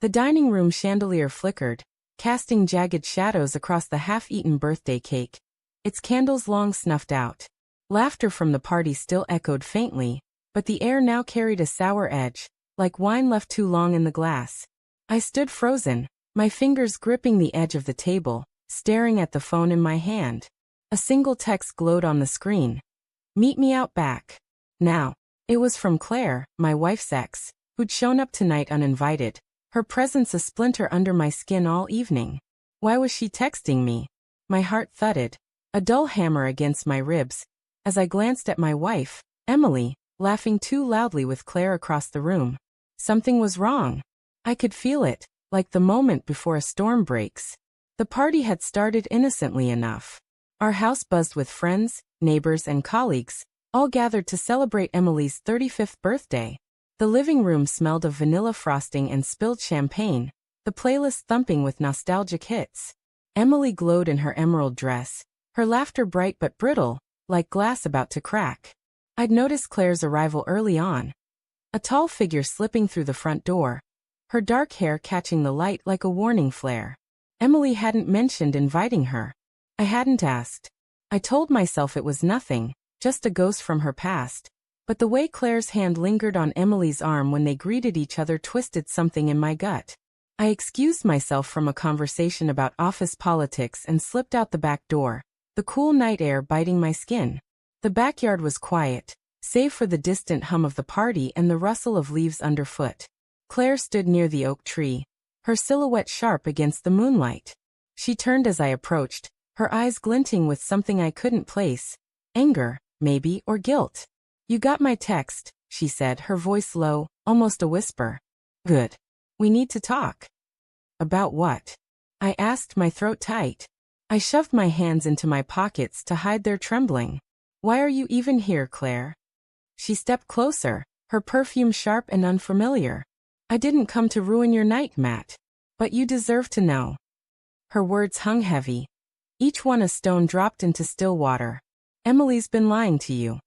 The dining room chandelier flickered, casting jagged shadows across the half-eaten birthday cake, its candles long snuffed out. Laughter from the party still echoed faintly, but the air now carried a sour edge, like wine left too long in the glass. I stood frozen, my fingers gripping the edge of the table, staring at the phone in my hand. A single text glowed on the screen. "Meet me out back. Now." It was from Claire, my wife's ex, who'd shown up tonight uninvited, her presence a splinter under my skin all evening. Why was she texting me? My heart thudded, a dull hammer against my ribs, as I glanced at my wife, Emily, laughing too loudly with Claire across the room. Something was wrong. I could feel it, like the moment before a storm breaks. The party had started innocently enough. Our house buzzed with friends, neighbors, and colleagues, all gathered to celebrate Emily's 35th birthday. The living room smelled of vanilla frosting and spilled champagne, the playlist thumping with nostalgic hits. Emily glowed in her emerald dress, her laughter bright but brittle, like glass about to crack. I'd noticed Claire's arrival early on. A tall figure slipping through the front door, her dark hair catching the light like a warning flare. Emily hadn't mentioned inviting her. I hadn't asked. I told myself it was nothing, just a ghost from her past. But the way Claire's hand lingered on Emily's arm when they greeted each other twisted something in my gut. I excused myself from a conversation about office politics and slipped out the back door, the cool night air biting my skin. The backyard was quiet, save for the distant hum of the party and the rustle of leaves underfoot. Claire stood near the oak tree, her silhouette sharp against the moonlight. She turned as I approached, her eyes glinting with something I couldn't place. Anger, maybe, or guilt. "You got my text," she said, her voice low, almost a whisper. "Good. We need to talk." "About what?" I asked, my throat tight. I shoved my hands into my pockets to hide their trembling. "Why are you even here, Claire?" She stepped closer, her perfume sharp and unfamiliar. "I didn't come to ruin your night, Matt. But you deserve to know." Her words hung heavy, each one a stone dropped into still water. "Emily's been lying to you."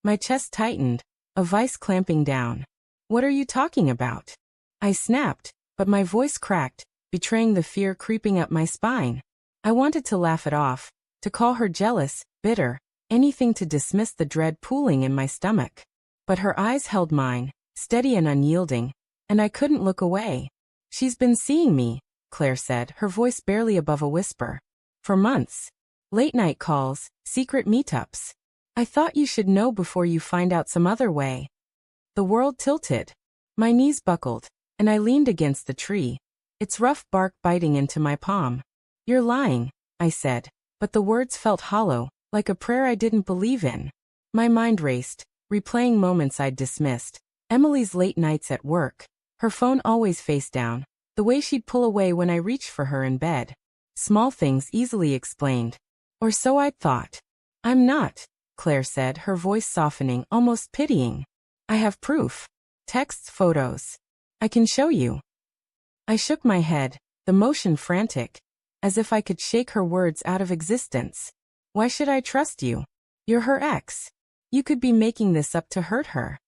My chest tightened, a vice clamping down. "What are you talking about?" I snapped, but my voice cracked, betraying the fear creeping up my spine. I wanted to laugh it off, to call her jealous, bitter, anything to dismiss the dread pooling in my stomach. But her eyes held mine, steady and unyielding, and I couldn't look away. "She's been seeing me," Claire said, her voice barely above a whisper. "For months. Late-night calls, secret meetups. I thought you should know before you find out some other way." The world tilted. My knees buckled, and I leaned against the tree, its rough bark biting into my palm. "You're lying," I said, but the words felt hollow, like a prayer I didn't believe in. My mind raced, replaying moments I'd dismissed. Emily's late nights at work, her phone always face down, the way she'd pull away when I reached for her in bed. Small things easily explained. Or so I'd thought. "I'm not," Claire said, her voice softening, almost pitying. "I have proof. Texts, photos. I can show you." I shook my head, the motion frantic, as if I could shake her words out of existence. "Why should I trust you? You're her ex. You could be making this up to hurt her."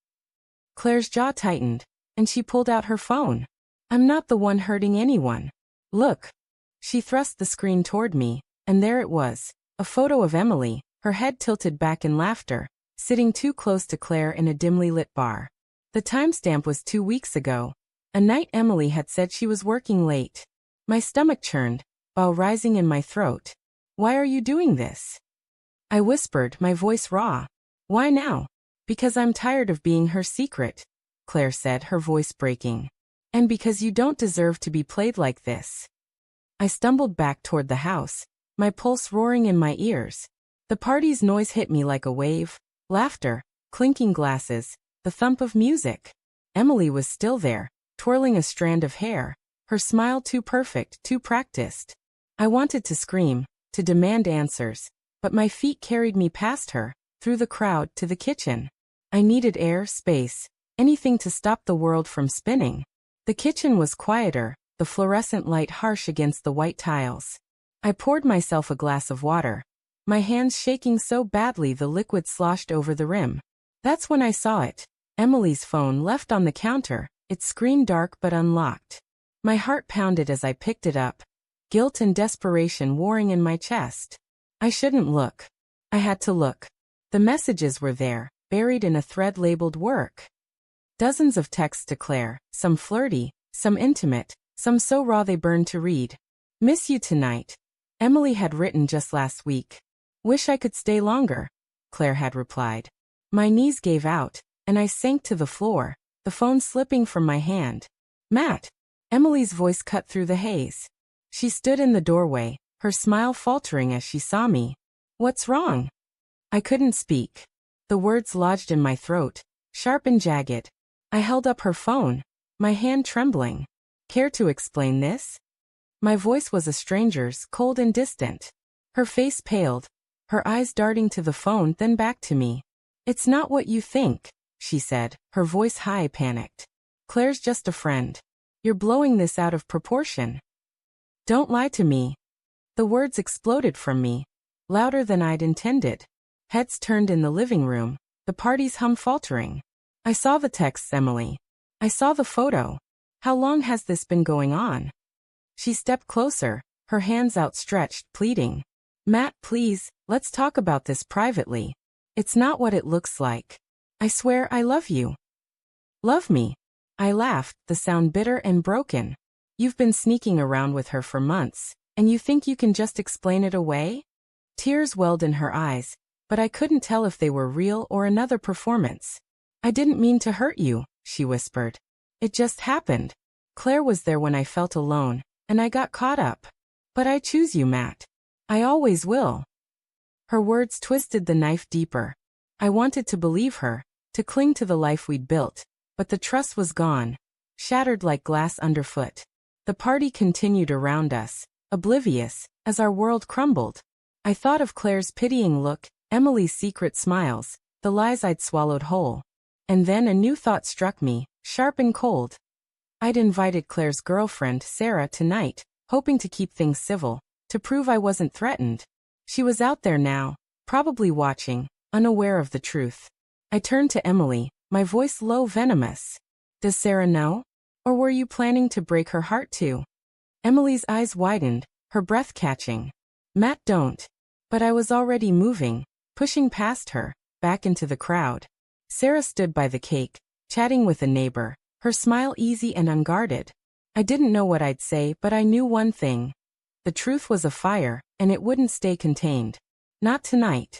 Claire's jaw tightened, and she pulled out her phone. "I'm not the one hurting anyone. Look." She thrust the screen toward me, and there it was, a photo of Emily, her head tilted back in laughter, sitting too close to Claire in a dimly lit bar. The timestamp was 2 weeks ago, a night Emily had said she was working late. My stomach churned, bile rising in my throat. "Why are you doing this?" I whispered, my voice raw. "Why now?" "Because I'm tired of being her secret," Claire said, her voice breaking. "And because you don't deserve to be played like this." I stumbled back toward the house, my pulse roaring in my ears. The party's noise hit me like a wave, laughter, clinking glasses, the thump of music. Emily was still there, twirling a strand of hair, her smile too perfect, too practiced. I wanted to scream, to demand answers, but my feet carried me past her, through the crowd to the kitchen. I needed air, space, anything to stop the world from spinning. The kitchen was quieter, the fluorescent light harsh against the white tiles. I poured myself a glass of water, my hands shaking so badly the liquid sloshed over the rim. That's when I saw it. Emily's phone left on the counter, its screen dark but unlocked. My heart pounded as I picked it up, guilt and desperation warring in my chest. I shouldn't look. I had to look. The messages were there, buried in a thread labeled work. Dozens of texts to Claire, some flirty, some intimate, some so raw they burned to read. Miss you tonight. Emily had written just last week. Wish I could stay longer, Claire had replied. My knees gave out, and I sank to the floor, the phone slipping from my hand. Matt! Emily's voice cut through the haze. She stood in the doorway, her smile faltering as she saw me. What's wrong? I couldn't speak. The words lodged in my throat, sharp and jagged. I held up her phone, my hand trembling. Care to explain this? My voice was a stranger's, cold and distant. Her face paled, her eyes darting to the phone then back to me. It's not what you think, she said, her voice high, panicked. Claire's just a friend. You're blowing this out of proportion. Don't lie to me. The words exploded from me, louder than I'd intended. Heads turned in the living room, the party's hum faltering. I saw the texts, Emily. I saw the photo. How long has this been going on? She stepped closer, her hands outstretched, pleading. Matt, please, let's talk about this privately. It's not what it looks like. I swear I love you. Love me? I laughed, the sound bitter and broken. You've been sneaking around with her for months, and you think you can just explain it away? Tears welled in her eyes, but I couldn't tell if they were real or another performance. I didn't mean to hurt you, she whispered. It just happened. Claire was there when I felt alone, and I got caught up. But I choose you, Matt. I always will. Her words twisted the knife deeper. I wanted to believe her, to cling to the life we'd built, but the trust was gone, shattered like glass underfoot. The party continued around us, oblivious, as our world crumbled. I thought of Claire's pitying look, Emily's secret smiles, the lies I'd swallowed whole. And then a new thought struck me, sharp and cold. I'd invited Claire's girlfriend, Sarah, tonight, hoping to keep things civil, to prove I wasn't threatened. She was out there now, probably watching, unaware of the truth. I turned to Emily, my voice low, venomous. Does Sarah know? Or were you planning to break her heart too? Emily's eyes widened, her breath catching. Matt, don't. But I was already moving, pushing past her, back into the crowd. Sarah stood by the cake, chatting with a neighbor, her smile easy and unguarded. I didn't know what I'd say, but I knew one thing. The truth was a fire, and it wouldn't stay contained. Not tonight.